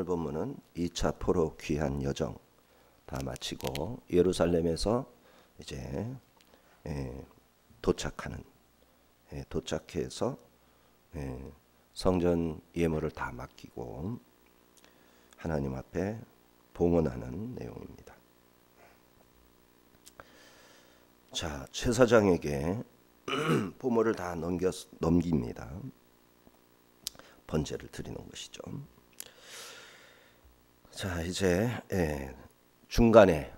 오늘 본문은 2차 포로 귀환 여정 다 마치고 예루살렘에서 이제 도착해서 성전 예물을 다 맡기고 하나님 앞에 봉헌하는 내용입니다. 자, 제사장에게 포물을 다 넘깁니다. 번제를 드리는 것이죠. 자, 이제 중간에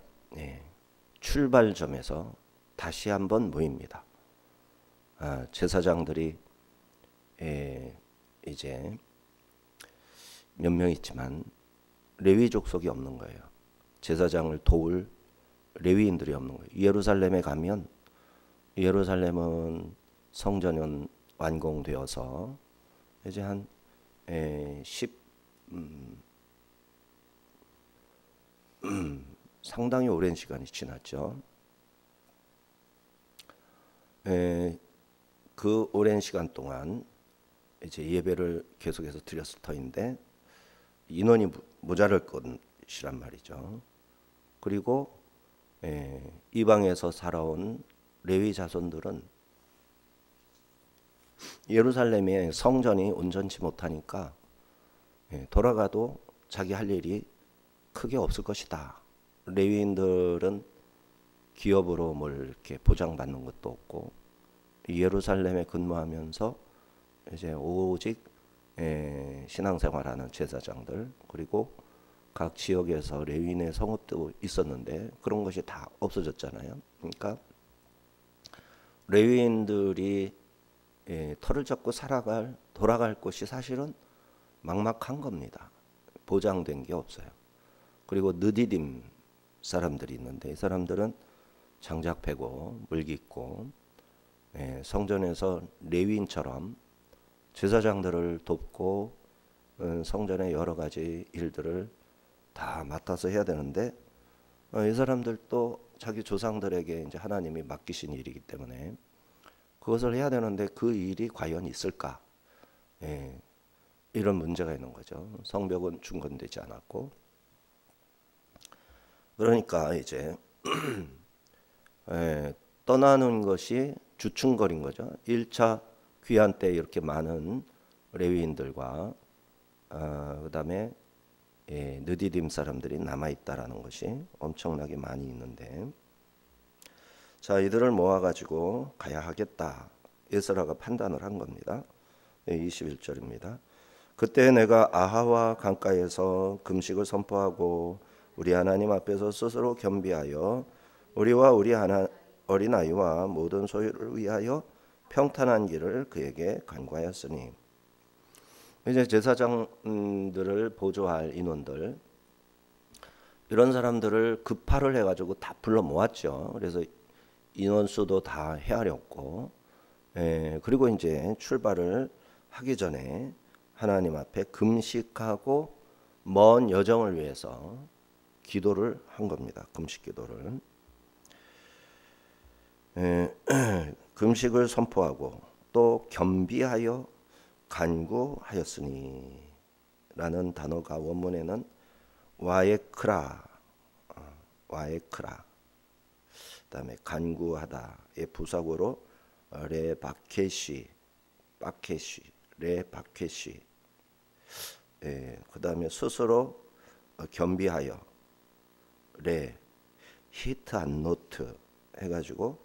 출발점에서 다시 한번 모입니다. 제사장들이 이제 몇 명 있지만 레위 족속이 없는 거예요. 제사장을 도울 레위인들이 없는 거예요. 예루살렘에 가면 예루살렘은 성전은 완공되어서 이제 한 10 상당히 오랜 시간이 지났죠. 그 오랜 시간 동안 이제 예배를 계속해서 드렸을 터인데 인원이 모자랄 것이란 말이죠. 그리고 이방에서 살아온 레위 자손들은 예루살렘의 성전이 온전치 못하니까 돌아가도 자기 할 일이 크게 없을 것이다. 레위인들은 기업으로 뭘 이렇게 보장받는 것도 없고 예루살렘에 근무하면서 이제 오직 신앙생활하는 제사장들 그리고 각 지역에서 레위인의 성읍도 있었는데 그런 것이 다 없어졌잖아요. 그러니까 레위인들이 털을 잡고 돌아갈 곳이 사실은 막막한 겁니다. 보장된 게 없어요. 그리고 느디딤 사람들이 있는데 이 사람들은 장작 패고 물기 있고 성전에서 레위인처럼 제사장들을 돕고 성전의 여러 가지 일들을 다 맡아서 해야 되는데 이 사람들도 자기 조상들에게 이제 하나님이 맡기신 일이기 때문에 그것을 해야 되는데 그 일이 과연 있을까? 이런 문제가 있는 거죠. 성벽은 중건되지 않았고 그러니까 이제 떠나는 것이 주춤거린 거죠. 1차 귀환 때 이렇게 많은 레위인들과 그다음에 느디딤 사람들이 남아있다라는 것이 엄청나게 많이 있는데 자 이들을 모아가지고 가야 하겠다. 에스라가 판단을 한 겁니다. 21절입니다. 그때 내가 아하와 강가에서 금식을 선포하고 우리 하나님 앞에서 스스로 겸비하여 우리와 우리 어린아이와 모든 소유를 위하여 평탄한 길을 그에게 간구하였으니 이제 제사장들을 보조할 인원들 이런 사람들을 급파를 해가지고 다 불러 모았죠. 그래서 인원수도 다 헤아렸고 그리고 이제 출발을 하기 전에 하나님 앞에 금식하고 먼 여정을 위해서 기도를 한 겁니다. 금식 기도를 금식을 선포하고 또 겸비하여 간구하였으니 라는 단어가 원문에는 와에크라 그다음에 간구하다의 부사구로 레바케시 그다음에 스스로 겸비하여 레 히트 안 노트 해가지고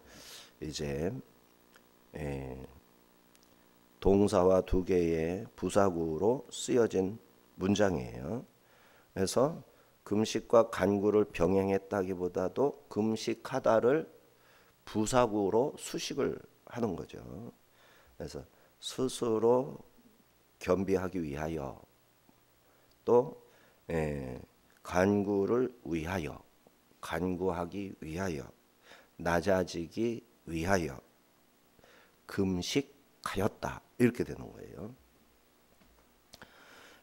이제 동사와 두 개의 부사구로 쓰여진 문장이에요. 그래서 금식과 간구를 병행했다기보다도 금식하다를 부사구로 수식을 하는 거죠. 그래서 스스로 겸비하기 위하여 또 간구하기 위하여 낮아지기 위하여 금식하였다 이렇게 되는 거예요.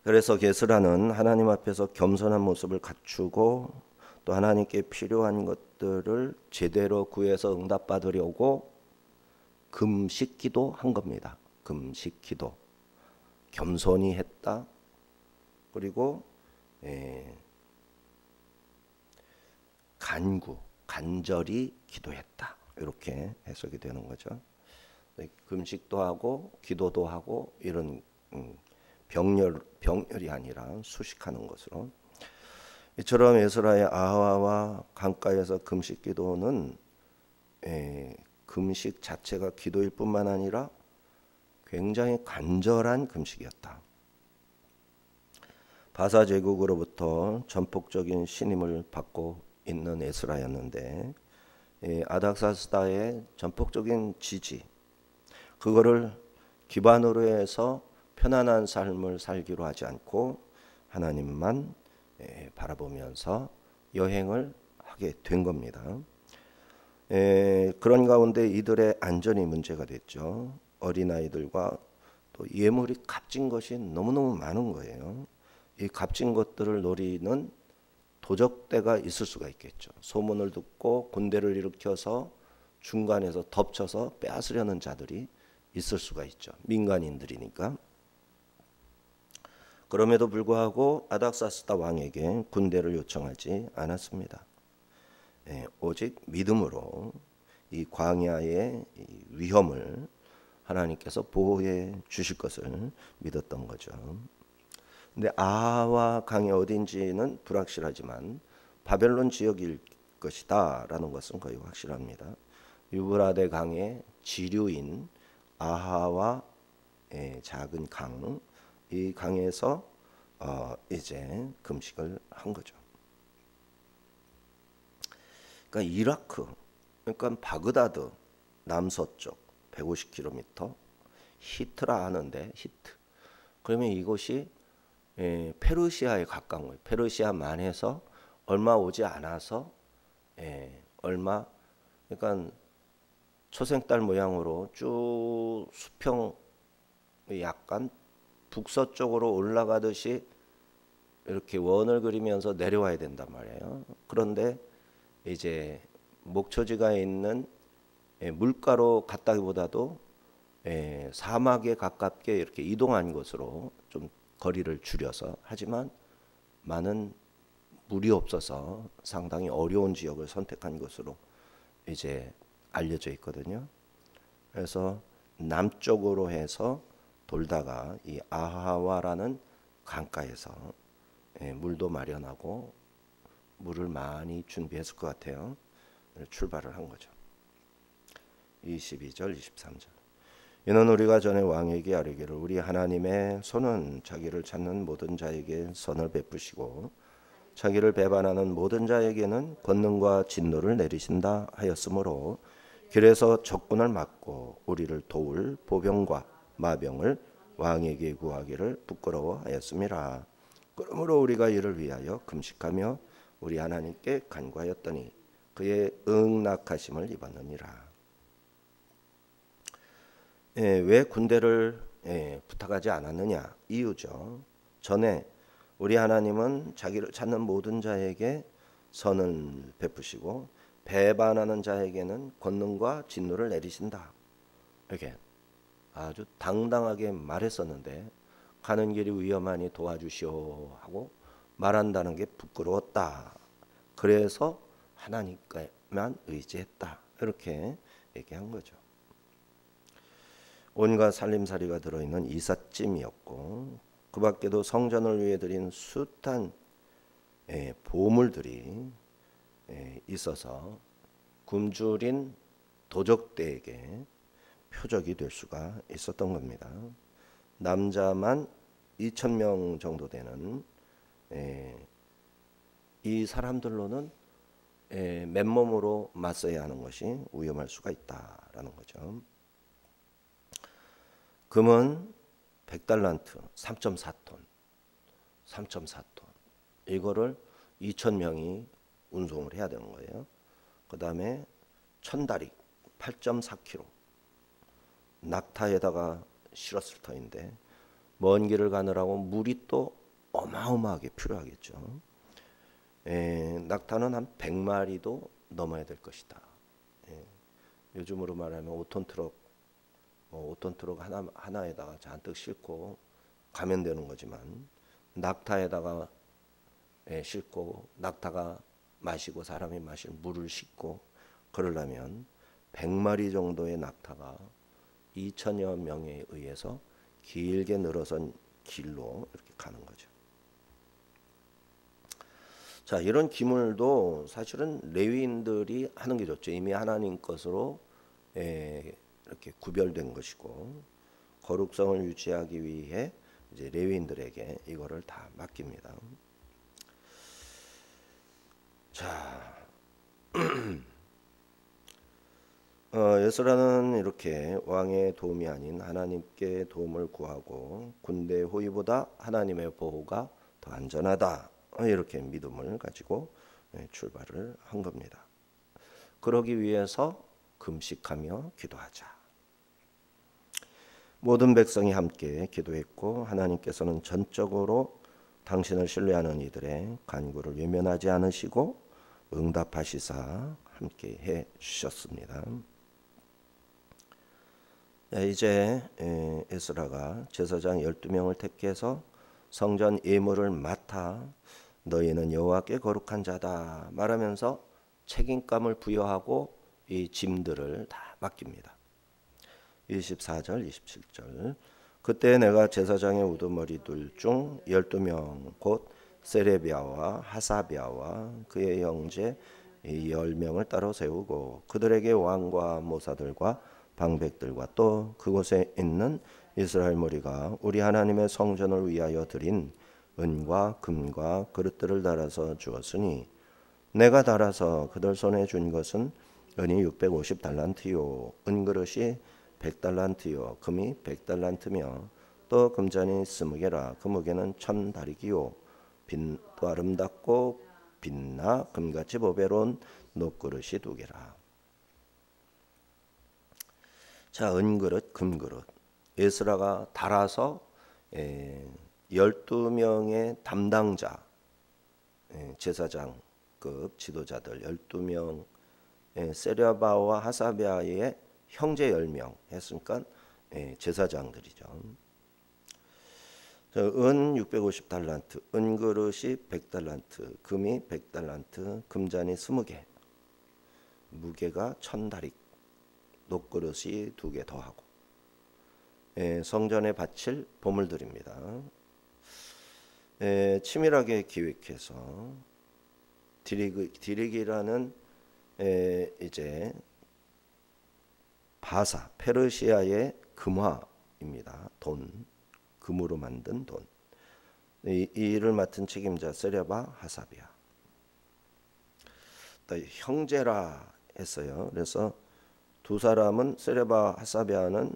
그래서 게스라는 하나님 앞에서 겸손한 모습을 갖추고 또 하나님께 필요한 것들을 제대로 구해서 응답받으려고 금식기도 한 겁니다. 금식기도 겸손히 했다. 그리고 간절히 기도했다. 이렇게 해석이 되는 거죠. 금식도 하고 기도도 하고 이런 병렬이 아니라 수식하는 것으로. 이처럼 에스라의 아하와 강가에서 금식 기도는 금식 자체가 기도일 뿐만 아니라 굉장히 간절한 금식이었다. 바사 제국으로부터 전폭적인 신임을 받고 있는 에스라였는데 아닥사스다의 전폭적인 지지, 그거를 기반으로 해서 편안한 삶을 살기로 하지 않고 하나님만 바라보면서 여행을 하게 된 겁니다. 그런 가운데 이들의 안전이 문제가 됐죠. 어린아이들과 또 예물이 값진 것이 너무너무 많은 거예요. 이 값진 것들을 노리는 도적대가 있을 수가 있겠죠. 소문을 듣고 군대를 일으켜서 중간에서 덮쳐서 빼앗으려는 자들이 있을 수가 있죠. 민간인들이니까. 그럼에도 불구하고 아닥사스다 왕에게 군대를 요청하지 않았습니다. 오직 믿음으로 이 광야의 위험을 하나님께서 보호해 주실 것을 믿었던 거죠. 근데 아하와 강이 어딘지는 불확실하지만 바벨론 지역일 것이다 라는 것은 거의 확실합니다. 유브라데 강의 지류인 아하와 작은 강, 이 강에서 이제 금식을 한 거죠. 그러니까 이라크, 그러니까 바그다드 남서쪽 150km, 히트라 하는데 히트. 그러면 이곳이 페르시아에 가까운 거예요. 페르시아만해서 얼마 오지 않아서 얼마, 그러니까 초생딸 모양으로 쭉 수평 약간 북서쪽으로 올라가듯이 이렇게 원을 그리면서 내려와야 된단 말이에요. 그런데 이제 목초지가 있는 물가로 갔다기보다도 사막에 가깝게 이렇게 이동한 곳으로 좀 거리를 줄여서, 하지만 많은 물이 없어서 상당히 어려운 지역을 선택한 것으로 이제 알려져 있거든요. 그래서 남쪽으로 해서 돌다가 이 아하와라는 강가에서 물도 마련하고 물을 많이 준비했을 것 같아요. 출발을 한 거죠. 22절 23절. 이는 우리가 전에 왕에게 아뢰기를 우리 하나님의 손은 자기를 찾는 모든 자에게 선을 베푸시고 자기를 배반하는 모든 자에게는 권능과 진노를 내리신다 하였으므로 길에서 적군을 막고 우리를 도울 보병과 마병을 왕에게 구하기를 부끄러워하였음이라. 그러므로 우리가 이를 위하여 금식하며 우리 하나님께 간구하였더니 그의 응낙하심을 입었느니라. 왜 군대를 부탁하지 않았느냐? 이유죠. 전에 우리 하나님은 자기를 찾는 모든 자에게 선을 베푸시고 배반하는 자에게는 권능과 진노를 내리신다. 이렇게 아주 당당하게 말했었는데 가는 길이 위험하니 도와주시오 하고 말한다는 게 부끄러웠다. 그래서 하나님께만 의지했다. 이렇게 얘기한 거죠. 온갖 살림살이가 들어있는 이삿짐이었고 그 밖에도 성전을 위해 드린 숱한 보물들이 있어서 굶주린 도적대에게 표적이 될 수가 있었던 겁니다. 남자만 2,000명 정도 되는 이 사람들로는 맨몸으로 맞서야 하는 것이 위험할 수가 있다라는 거죠. 금은 100달란트 3.4톤 3.4톤 이거를 2,000명이 운송을 해야 되는 거예요. 그 다음에 천다리 8.4kg 낙타에다가 실었을 터인데 먼 길을 가느라고 물이 또 어마어마하게 필요하겠죠. 낙타는 한 100마리도 넘어야 될 것이다. 요즘으로 말하면 5톤 트럭 5톤 트럭 하나에다가 잔뜩 싣고 가면 되는 거지만 낙타에다가 싣고 낙타가 마시고 사람이 마실 물을 싣고 그러려면 100마리 정도의 낙타가 2천여 명에 의해서 길게 늘어선 길로 이렇게 가는 거죠. 자, 이런 기물도 사실은 레위인들이 하는 게 좋죠. 이미 하나님 것으로 이렇게 구별된 것이고 거룩성을 유지하기 위해 이제 레위인들에게 이거를 다 맡깁니다. 자, 에스라는 이렇게 왕의 도움이 아닌 하나님께 도움을 구하고 군대 호위보다 하나님의 보호가 더 안전하다, 이렇게 믿음을 가지고 출발을 한 겁니다. 그러기 위해서 금식하며 기도하자. 모든 백성이 함께 기도했고 하나님께서는 전적으로 당신을 신뢰하는 이들의 간구를 외면하지 않으시고 응답하시사 함께 해 주셨습니다. 이제 에스라가 제사장 12명을 택해서 성전 예물을 맡아 너희는 여호와께 거룩한 자다 말하면서 책임감을 부여하고 이 짐들을 다 맡깁니다. 24절 27절 그때 내가 제사장의 우두머리들 중 12명 곧 세레비아와 하사비아와 그의 형제 10명을 따로 세우고 그들에게 왕과 모사들과 방백들과 또 그곳에 있는 이스라엘 무리가 우리 하나님의 성전을 위하여 드린 은과 금과 그릇들을 달아서 주었으니 내가 달아서 그들 손에 준 것은 은이 650달란트요 은그릇이 100달란트요 금이 100달란트며 또 금잔이 20개라 그 무게는 1000다리기요 또 아름답고 빛나 금같이 보배로운 녹그릇이 2개라. 자, 은그릇 금그릇 에스라가 달아서 12명의 담당자 제사장급 지도자들 12명 세레바와 하사비아의 형제 10명 했으니까 제사장들이죠. 은 650달란트, 은그릇이 100달란트, 금이 100달란트, 금잔이 20개, 무게가 1000다리, 녹그릇이 2개 더하고 성전에 바칠 보물들입니다. 치밀하게 기획해서 디릭이라는 이제 바사 페르시아의 금화입니다. 돈, 금으로 만든 돈. 이 일을 맡은 책임자 세레바 하사비아. 형제라 했어요. 그래서 두 사람은 세레바 하사비아는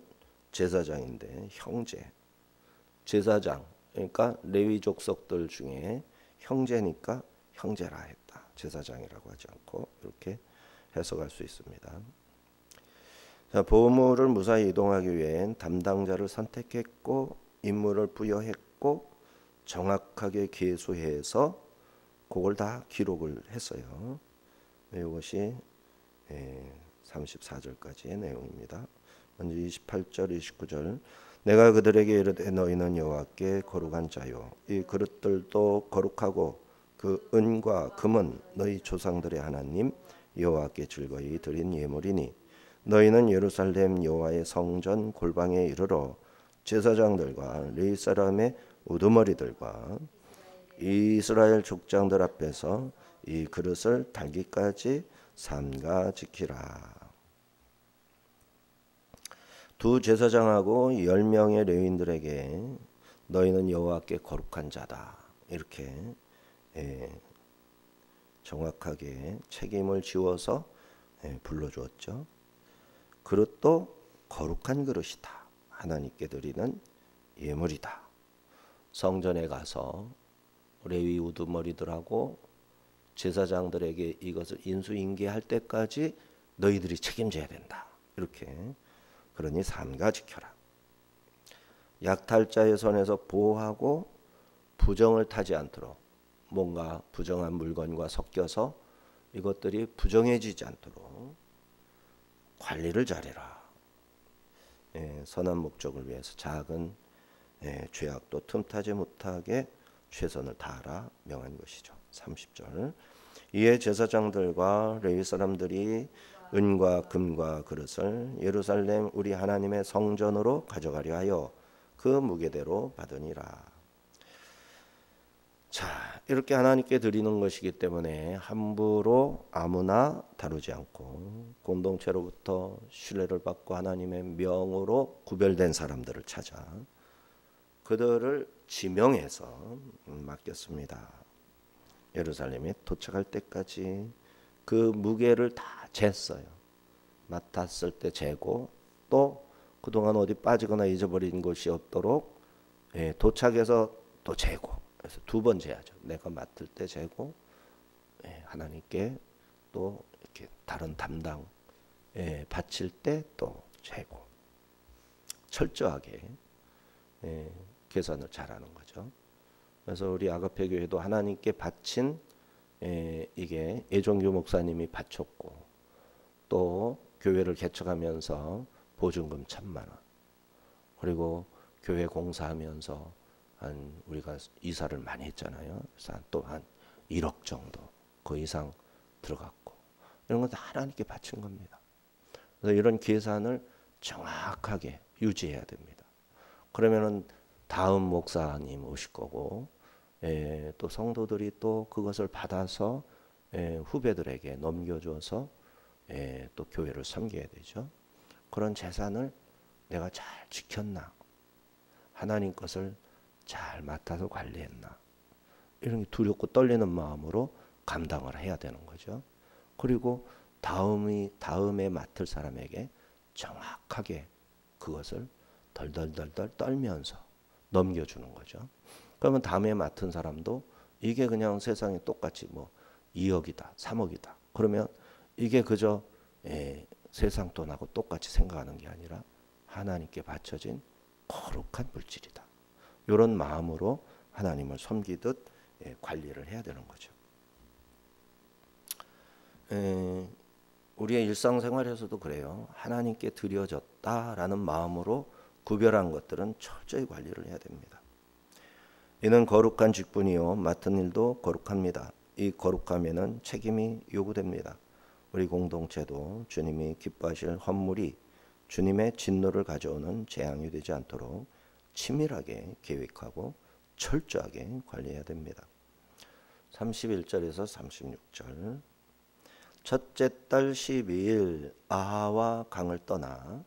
제사장인데 형제, 제사장. 그러니까 레위 족속들 중에 형제니까 형제라 했다. 제사장이라고 하지 않고 이렇게 해석할 수 있습니다. 자, 보물을 무사히 이동하기 위해 담당자를 선택했고 임무를 부여했고 정확하게 계수해서 그걸 다 기록을 했어요. 이것이 34절까지의 내용입니다. 먼저 28절 29절 내가 그들에게 이르되 너희는 여호와께 거룩한 자요 이 그릇들도 거룩하고 그 은과 금은 너희 조상들의 하나님 여호와께 즐거이 드린 예물이니 너희는 예루살렘 여호와의 성전 골방에 이르러 제사장들과 레위 사람의 우두머리들과 이스라엘 족장들 앞에서 이 그릇을 달기까지 삼가 지키라. 두 제사장하고 10명의 레위인들에게 너희는 여호와께 거룩한 자다 이렇게 정확하게 책임을 지워서 불러주었죠. 그릇도 거룩한 그릇이다. 하나님께 드리는 예물이다. 성전에 가서 레위 우두머리들하고 제사장들에게 이것을 인수인계할 때까지 너희들이 책임져야 된다. 이렇게 그러니 삼가 지켜라. 약탈자의 손에서 보호하고 부정을 타지 않도록 뭔가 부정한 물건과 섞여서 이것들이 부정해지지 않도록 관리를 잘해라. 선한 목적을 위해서 작은 죄악도 틈타지 못하게 최선을 다하라 명한 것이죠. 30절. 이에 제사장들과 레위 사람들이 은과 금과 그릇을 예루살렘 우리 하나님의 성전으로 가져가려 하여 그 무게대로 받으니라. 자, 이렇게 하나님께 드리는 것이기 때문에 함부로 아무나 다루지 않고 공동체로부터 신뢰를 받고 하나님의 명으로 구별된 사람들을 찾아 그들을 지명해서 맡겼습니다. 예루살렘에 도착할 때까지 그 무게를 다 쟀어요. 맡았을 때 재고 또 그동안 어디 빠지거나 잊어버린 것이 없도록 도착해서 또 재고, 그래서 두 번 재야죠. 내가 맡을 때 재고 하나님께 또 이렇게 다른 담당 바칠 때 또 재고, 철저하게 계산을 잘하는 거죠. 그래서 우리 아가페 교회도 하나님께 바친 이게 예종규 목사님이 바쳤고, 또 교회를 개척하면서 보증금 1,000만 원, 그리고 교회 공사하면서 우리가 이사를 많이 했잖아요. 그래서 또 한 1억 정도 그 이상 들어갔고, 이런 건 다 하나님께 바친 겁니다. 그래서 이런 계산을 정확하게 유지해야 됩니다. 그러면은 다음 목사님 오실 거고, 또 성도들이 또 그것을 받아서 후배들에게 넘겨줘서 또 교회를 섬겨야 되죠. 그런 재산을 내가 잘 지켰나, 하나님 것을 잘 맡아서 관리했나, 이런 게 두렵고 떨리는 마음으로 감당을 해야 되는 거죠. 그리고 다음에 맡을 사람에게 정확하게 그것을 덜덜덜덜 떨면서 넘겨주는 거죠. 그러면 다음에 맡은 사람도 이게 그냥 세상에 똑같이 뭐 2억이다, 3억이다. 그러면 이게 그저 세상 돈하고 똑같이 생각하는 게 아니라 하나님께 바쳐진 거룩한 물질이다. 이런 마음으로 하나님을 섬기듯 관리를 해야 되는 거죠. 우리의 일상생활에서도 그래요. 하나님께 드려졌다라는 마음으로 구별한 것들은 철저히 관리를 해야 됩니다. 이는 거룩한 직분이요 맡은 일도 거룩합니다. 이 거룩함에는 책임이 요구됩니다. 우리 공동체도 주님이 기뻐하실 헌물이 주님의 진노를 가져오는 재앙이 되지 않도록 치밀하게 계획하고 철저하게 관리해야 됩니다. 31절에서 36절. 첫째 달 12일 아하와 강을 떠나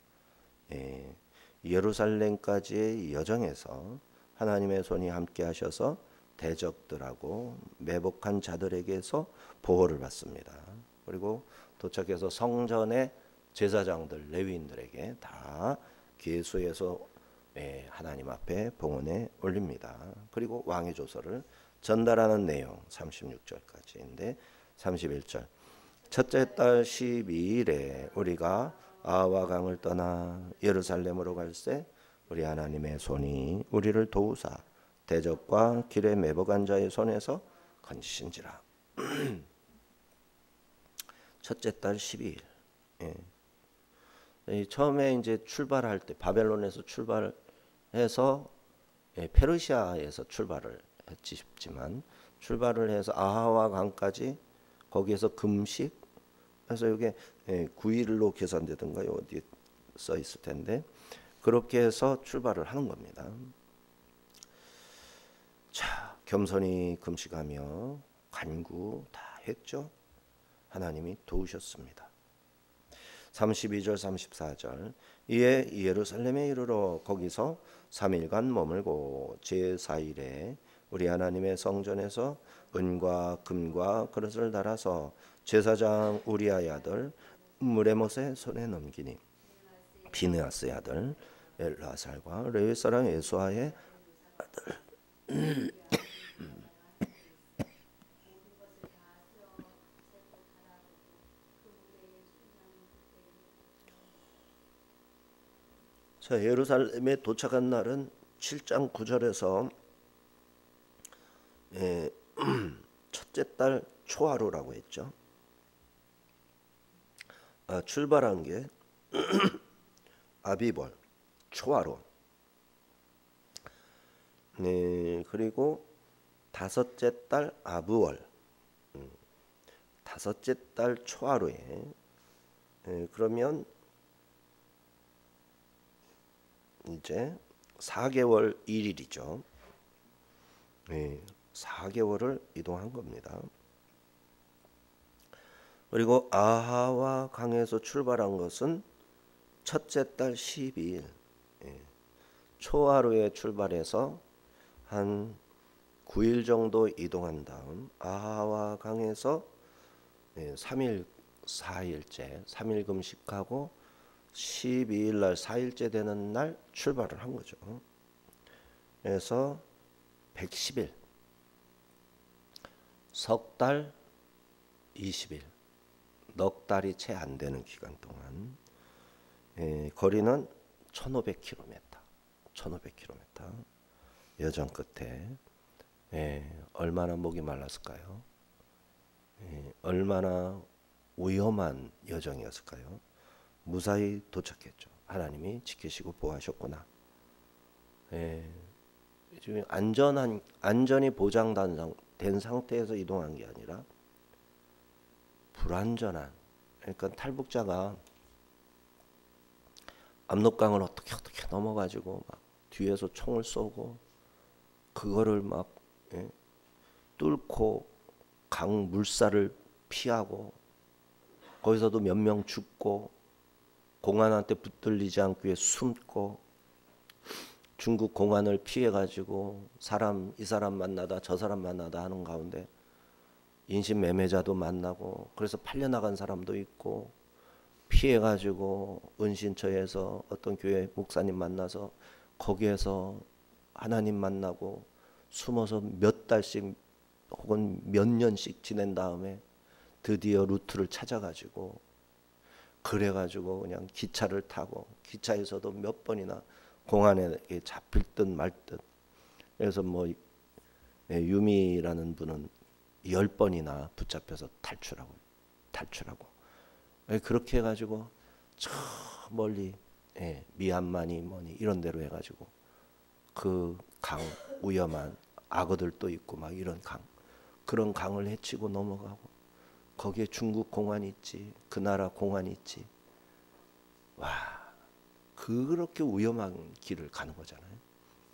예루살렘까지의 여정에서 하나님의 손이 함께 하셔서 대적들하고 매복한 자들에게서 보호를 받습니다. 그리고 도착해서 성전의 제사장들, 레위인들에게 다 계수해서 하나님 앞에 봉헌에 올립니다. 그리고 왕의 조서를 전달하는 내용 36절까지인데 31절. 첫째 달 12일에 우리가 아하와 강을 떠나 예루살렘으로 갈새 우리 하나님의 손이 우리를 도우사 대적과 길에 매복한 자의 손에서 건지신지라. 첫째 달 12일. 처음에 이제 출발할 때 바벨론에서 출발해서 페르시아에서 출발을 했지 싶지만, 출발을 해서 아하와 강까지 거기에서 금식, 그래서 이게 9일로 계산되던가요? 어디에 써 있을 텐데 그렇게 해서 출발을 하는 겁니다. 자, 겸손히 금식하며 간구 다 했죠. 하나님이 도우셨습니다. 32절 34절. 이에 예루살렘에 이르러 거기서 3일간 머물고 제4일에 우리 하나님의 성전에서 은과 금과 그릇을 달아서 제사장 우리아의 아들 무레못의 손에 넘기니 비느하스의 아들 엘라살과 레위 사람 예수아의 아들 자, 예루살렘에 도착한 날은 7장 9절에서 첫째 달 초하루라고 했죠. 출발한 게 아비벌 초하루. 네, 그리고 다섯째 달 아브월, 다섯째 달 초하루에, 그러면 이제 4개월 1일이죠. 4개월을 이동한 겁니다. 그리고 아하와 강에서 출발한 것은 첫째 달 12일, 초하루에 출발해서 한 9일 정도 이동한 다음 아하와 강에서 3일 4일째 3일 금식하고 12일 날 4일째 되는 날 출발을 한 거죠. 그래서 110일, 석 달 20일, 넉 달이 채 안 되는 기간 동안 거리는 1500km, 1500km 여정 끝에 얼마나 목이 말랐을까요? 얼마나 위험한 여정이었을까요? 무사히 도착했죠. 하나님이 지키시고 보호하셨구나. 지금 안전이 보장된 상태에서 이동한 게 아니라 불안전한, 그러니까 탈북자가 압록강을 어떻게 넘어가지고 막 뒤에서 총을 쏘고 그거를 막 뚫고 강 물살을 피하고 거기서도 몇 명 죽고 공안한테 붙들리지 않기 위해 숨고 중국 공안을 피해 가지고 이 사람 만나다 저 사람 만나다 하는 가운데 인신매매자도 만나고 그래서 팔려나간 사람도 있고 피해 가지고 은신처에서 어떤 교회 목사님 만나서 거기에서 하나님 만나고 숨어서 몇 달씩 혹은 몇 년씩 지낸 다음에 드디어 루트를 찾아가지고 그래가지고 그냥 기차를 타고 기차에서도 몇 번이나 공안에 잡힐 듯 말 듯. 그래서 뭐 유미라는 분은 10번이나 붙잡혀서 탈출하고 그렇게 해가지고 저 멀리 미얀마니 뭐니 이런 데로 해가지고 그 강 위험한 악어들도 있고 막 이런 그런 강을 헤치고 넘어가고 거기에 중국 공안이 있지, 그 나라 공안이 있지. 와, 그렇게 위험한 길을 가는 거잖아요.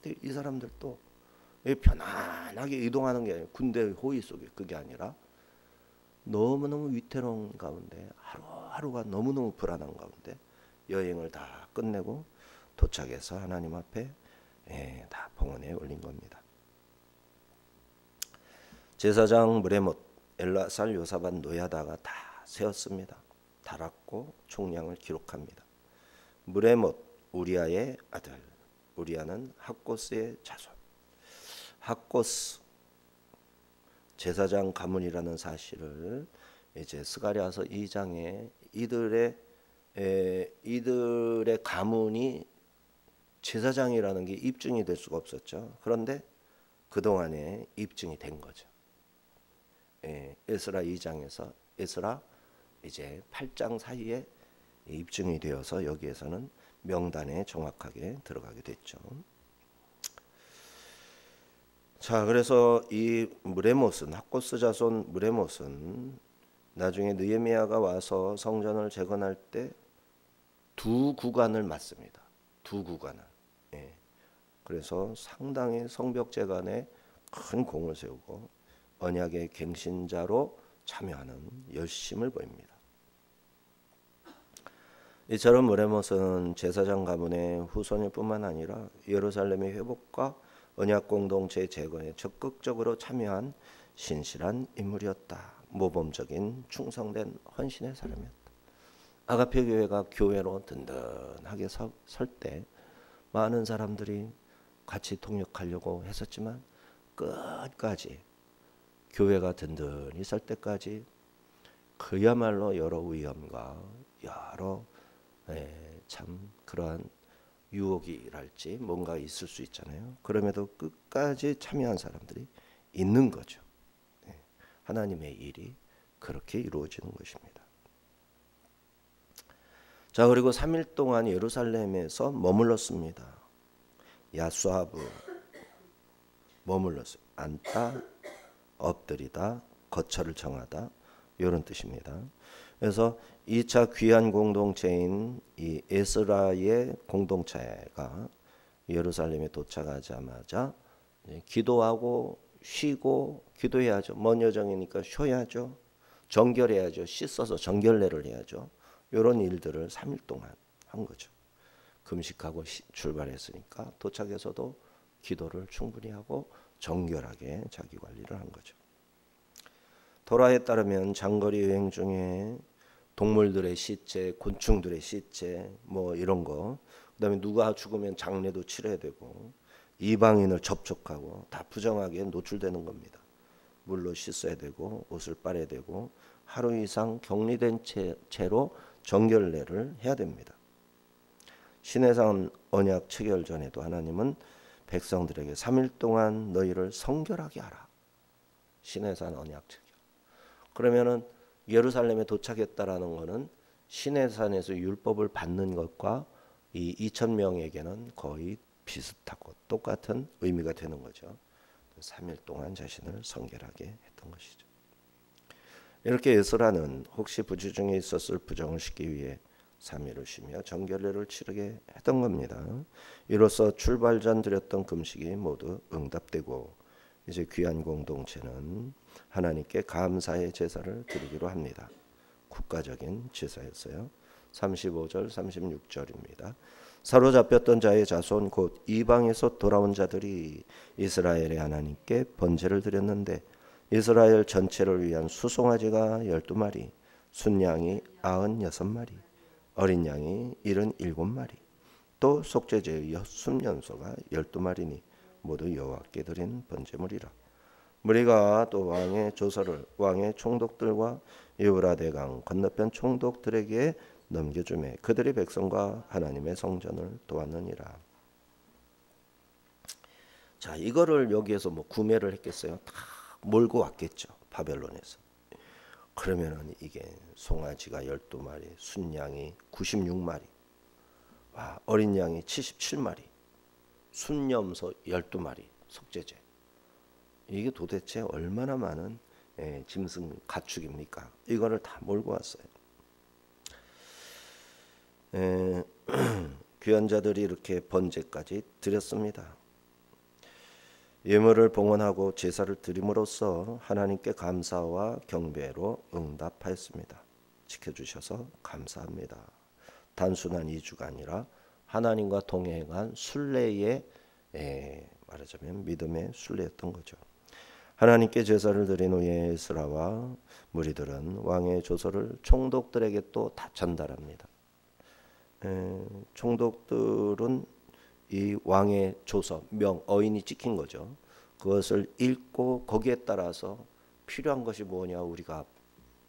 근데 이 사람들도 편안하게 이동하는 게 아니라 군대 호위 속에 그게 아니라 너무너무 위태로운 가운데 하루하루가 너무너무 불안한 가운데 여행을 다 끝내고 도착해서 하나님 앞에 다 봉헌에 올린 겁니다. 제사장 무레못, 엘라살, 요사밭, 노야다가 다 세었습니다. 달았고 총량을 기록합니다. 무레못, 우리아의 아들, 우리아는 학고스의 자손. 학고스, 제사장 가문이라는 사실을 이제 스가랴서 2장에 이들의 가문이 제사장이라는 게 입증이 될 수가 없었죠. 그런데 그동안에 입증이 된 거죠. 에스라 2장에서 에스라 이제 8장 사이에 입증이 되어서 여기에서는 명단에 정확하게 들어가게 됐죠. 자, 그래서 이 무레못은 학고스 자손 무레못은 나중에 느헤미야가 와서 성전을 재건할 때 두 구간을 맡습니다. 두 구간을. 그래서 상당히 성벽 재건에 큰 공을 세우고 언약의 갱신자로 참여하는 열심을 보입니다. 이처럼 무레못은 제사장 가문의 후손일 뿐만 아니라 예루살렘의 회복과 언약 공동체 재건에 적극적으로 참여한 신실한 인물이었다. 모범적인 충성된 헌신의 사람이었다. 아가페 교회가 교회로 든든하게 설 때 많은 사람들이 같이 동역하려고 했었지만 끝까지 교회가 든든히 설 때까지 그야말로 여러 위험과 여러 참 그러한 유혹이랄지 뭔가 있을 수 있잖아요. 그럼에도 끝까지 참여한 사람들이 있는 거죠. 하나님의 일이 그렇게 이루어지는 것입니다. 자, 그리고 3일 동안 예루살렘에서 머물렀습니다. 야수아브, 머물렀어요. 앉다, 엎드리다, 거처를 정하다 이런 뜻입니다. 그래서 2차 귀한 공동체인 이 에스라의 공동체가 예루살렘에 도착하자마자 기도하고 쉬고 기도해야죠. 먼 여정이니까 쉬어야죠. 정결해야죠. 씻어서 정결례를 해야죠. 이런 일들을 3일 동안 한 거죠. 금식하고 출발했으니까 도착해서도 기도를 충분히 하고 정결하게 자기 관리를 한 거죠. 토라에 따르면 장거리 여행 중에 동물들의 시체, 곤충들의 시체 뭐 이런 거, 그다음에 누가 죽으면 장례도 치러야 되고 이방인을 접촉하고 다 부정하게 노출되는 겁니다. 물로 씻어야 되고 옷을 빨아야 되고 하루 이상 격리된 채로 정결례를 해야 됩니다. 시내산 언약 체결 전에도 하나님은 백성들에게 3일 동안 너희를 성결하게 하라. 시내산 언약 체결. 그러면은 예루살렘에 도착했다라는 것은 시내산에서 율법을 받는 것과 이 2,000명에게는 거의 비슷하고 똑같은 의미가 되는 거죠. 3일 동안 자신을 성결하게 했던 것이죠. 이렇게 에스라는 혹시 부지 중에 있었을 부정을 씻기 위해 3일을 쉬며 정결례를 치르게 했던 겁니다. 이로써 출발 전 드렸던 금식이 모두 응답되고 이제 귀한 공동체는 하나님께 감사의 제사를 드리기로 합니다. 국가적인 제사였어요. 35절 36절입니다. 사로잡혔던 자의 자손 곧 이방에서 돌아온 자들이 이스라엘의 하나님께 번제를 드렸는데 이스라엘 전체를 위한 수송아지가 12마리, 순양이 96마리, 어린 양이 77마리, 또 속죄제의 순년소가 12마리니 모두 여호와께 드린 번제물이라. 무리가 또 왕의 조서를 왕의 총독들과 유브라데강 건너편 총독들에게 넘겨주매 그들이 백성과 하나님의 성전을 도왔느니라. 자, 이거를 여기에서 뭐 구매를 했겠어요? 다 몰고 왔겠죠. 바벨론에서. 그러면은 이게 송아지가 12마리, 순양이 96마리, 와, 어린 양이 77마리, 순염소 12마리, 속죄제. 이게 도대체 얼마나 많은 짐승 가축입니까? 이거를 다 몰고 왔어요. 귀한 자들이 이렇게 번제까지 드렸습니다. 예물을 봉헌하고 제사를 드림으로써 하나님께 감사와 경배로 응답하였습니다. 지켜주셔서 감사합니다. 단순한 이주가 아니라 하나님과 동행한 순례의 말하자면 믿음의 순례였던 거죠. 하나님께 제사를 드린 후에 에스라와 무리들은 왕의 조서를 총독들에게 또 다 전달합니다. 총독들은 이 왕의 조서, 어인이 찍힌 거죠. 그것을 읽고 거기에 따라서 필요한 것이 뭐냐 우리가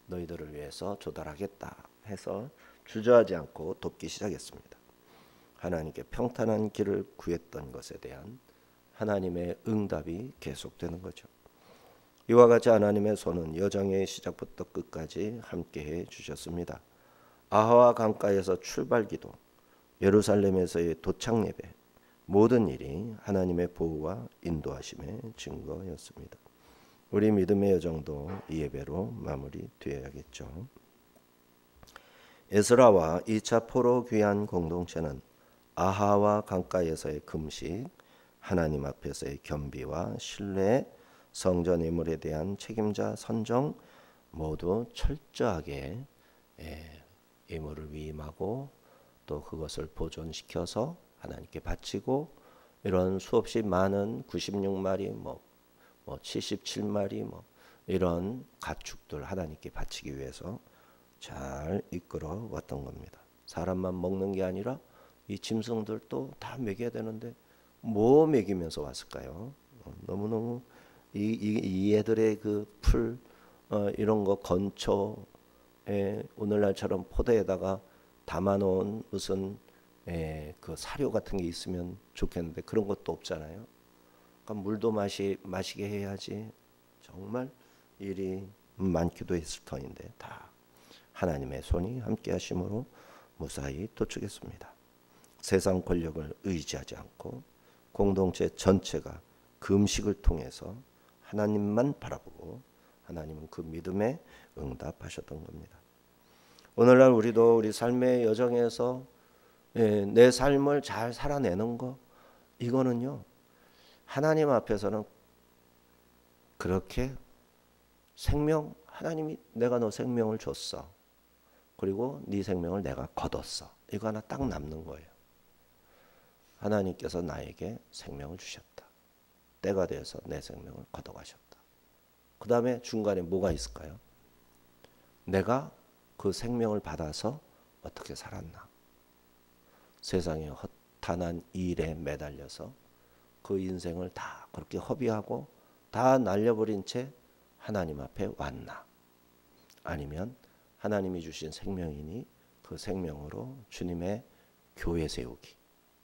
너희들을 위해서 조달하겠다 해서 주저하지 않고 돕기 시작했습니다. 하나님께 평탄한 길을 구했던 것에 대한 하나님의 응답이 계속되는 거죠. 이와 같이 하나님의 손은 여정의 시작부터 끝까지 함께해 주셨습니다. 아하와 강가에서 출발기도, 예루살렘에서의 도착 예배, 모든 일이 하나님의 보호와 인도하심의 증거였습니다. 우리 믿음의 여정도 이 예배로 마무리되어야겠죠. 에스라와 2차 포로 귀한 공동체는 아하와 강가에서의 금식, 하나님 앞에서의 겸비와 신뢰, 성전 예물에 대한 책임자 선정 모두 철저하게 예물을 위임하고 또 그것을 보존시켜서 하나님께 바치고 이런 수없이 많은 96마리 뭐 77마리 이런 가축들 하나님께 바치기 위해서 잘 이끌어 왔던 겁니다. 사람만 먹는 게 아니라 이 짐승들도 다 먹여야 되는데 뭐 먹이면서 왔을까요? 너무너무 이 애들의 그 풀 이런 거 건초에 오늘날처럼 포대에다가 담아놓은 무슨 그 사료 같은 게 있으면 좋겠는데 그런 것도 없잖아요. 그러니까 물도 마시게 해야지. 정말 일이 많기도 했을 터인데 다 하나님의 손이 함께 하심으로 무사히 도착했습니다. 세상 권력을 의지하지 않고 공동체 전체가 금식을 통해서 하나님만 바라보고 하나님은 그 믿음에 응답하셨던 겁니다. 오늘날 우리도 우리 삶의 여정에서 내 삶을 잘 살아내는 거, 이거는요 하나님 앞에서는 그렇게 생명, 하나님이 내가 너 생명을 줬어. 그리고 네 생명을 내가 거뒀어. 이거 하나 딱 남는 거예요. 하나님께서 나에게 생명을 주셨다. 때가 되어서 내 생명을 거둬가셨다. 그 다음에 중간에 뭐가 있을까요? 내가 그 생명을 받아서 어떻게 살았나. 세상의 허탄한 일에 매달려서 그 인생을 다 그렇게 허비하고 다 날려버린 채 하나님 앞에 왔나. 아니면 하나님이 주신 생명이니 그 생명으로 주님의 교회 세우기,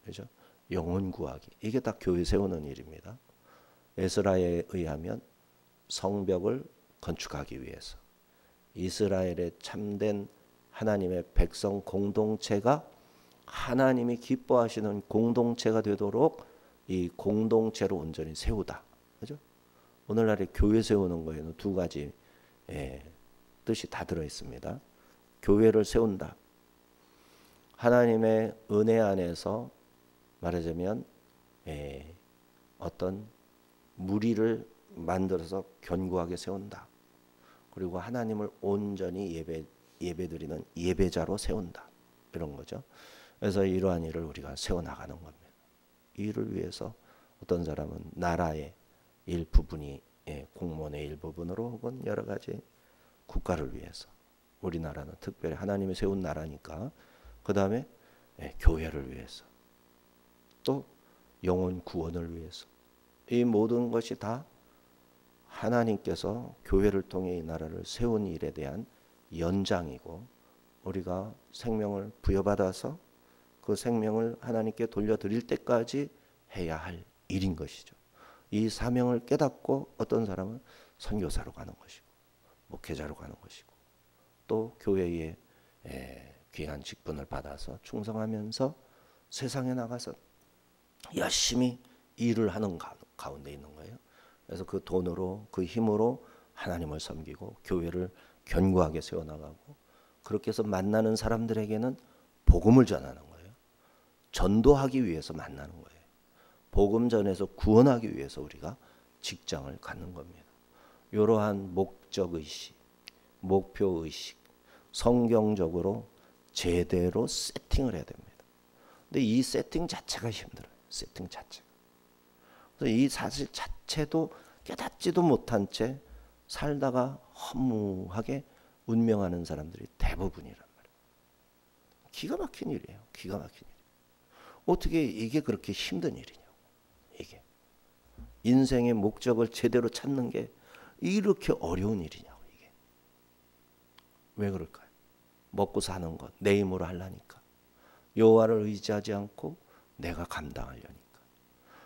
그죠? 영혼 구하기, 이게 다 교회 세우는 일입니다. 에스라에 의하면 성벽을 건축하기 위해서 이스라엘의 참된 하나님의 백성 공동체가 하나님이 기뻐하시는 공동체가 되도록 이 공동체로 온전히 세우다, 그죠? 오늘날의 교회 세우는 거에는 두 가지 뜻이 다 들어 있습니다. 교회를 세운다. 하나님의 은혜 안에서 말하자면 어떤 무리를 만들어서 견고하게 세운다. 그리고 하나님을 온전히 예배드리는 예배자로 세운다. 이런 거죠. 그래서 이러한 일을 우리가 세워나가는 겁니다. 이 일을 위해서 어떤 사람은 나라의 일부분이 공무원의 일부분으로 혹은 여러 가지 국가를 위해서, 우리나라는 특별히 하나님이 세운 나라니까 그 다음에 교회를 위해서, 또 영혼 구원을 위해서, 이 모든 것이 다 하나님께서 교회를 통해 이 나라를 세운 일에 대한 연장이고, 우리가 생명을 부여받아서 그 생명을 하나님께 돌려드릴 때까지 해야 할 일인 것이죠. 이 사명을 깨닫고 어떤 사람은 선교사로 가는 것이고 목회자로 가는 것이고 또 교회에 귀한 직분을 받아서 충성하면서 세상에 나가서 열심히 일을 하는 가운데 있는 거예요. 그래서 그 돈으로, 그 힘으로 하나님을 섬기고 교회를 견고하게 세워나가고, 그렇게 해서 만나는 사람들에게는 복음을 전하는 거예요. 전도하기 위해서 만나는 거예요. 복음 전해서 구원하기 위해서 우리가 직장을 갖는 겁니다. 이러한 목적의식, 목표의식, 성경적으로 제대로 세팅을 해야 됩니다. 근데 이 세팅 자체가 힘들어요. 세팅 자체가. 그래서 이 사실 자체도 깨닫지도 못한 채 살다가 허무하게 운명하는 사람들이 대부분이란 말이에요. 기가 막힌 일이에요. 기가 막힌 일. 어떻게 이게 그렇게 힘든 일이냐고. 이게 인생의 목적을 제대로 찾는 게 이렇게 어려운 일이냐고. 이게 왜 그럴까요? 먹고 사는 것 내 힘으로 하려니까, 여호와를 의지하지 않고 내가 감당하려니까.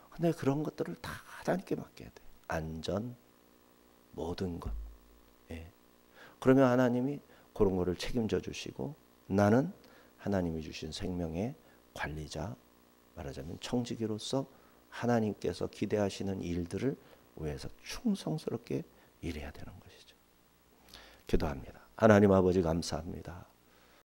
근데 그런 것들을 다 하나님께 맡겨야 돼. 안전, 모든 것. 그러면 하나님이 그런 거를 책임져 주시고, 나는 하나님이 주신 생명의 관리자, 말하자면 청지기로서 하나님께서 기대하시는 일들을 위해서 충성스럽게 일해야 되는 것이죠. 기도합니다. 하나님 아버지 감사합니다.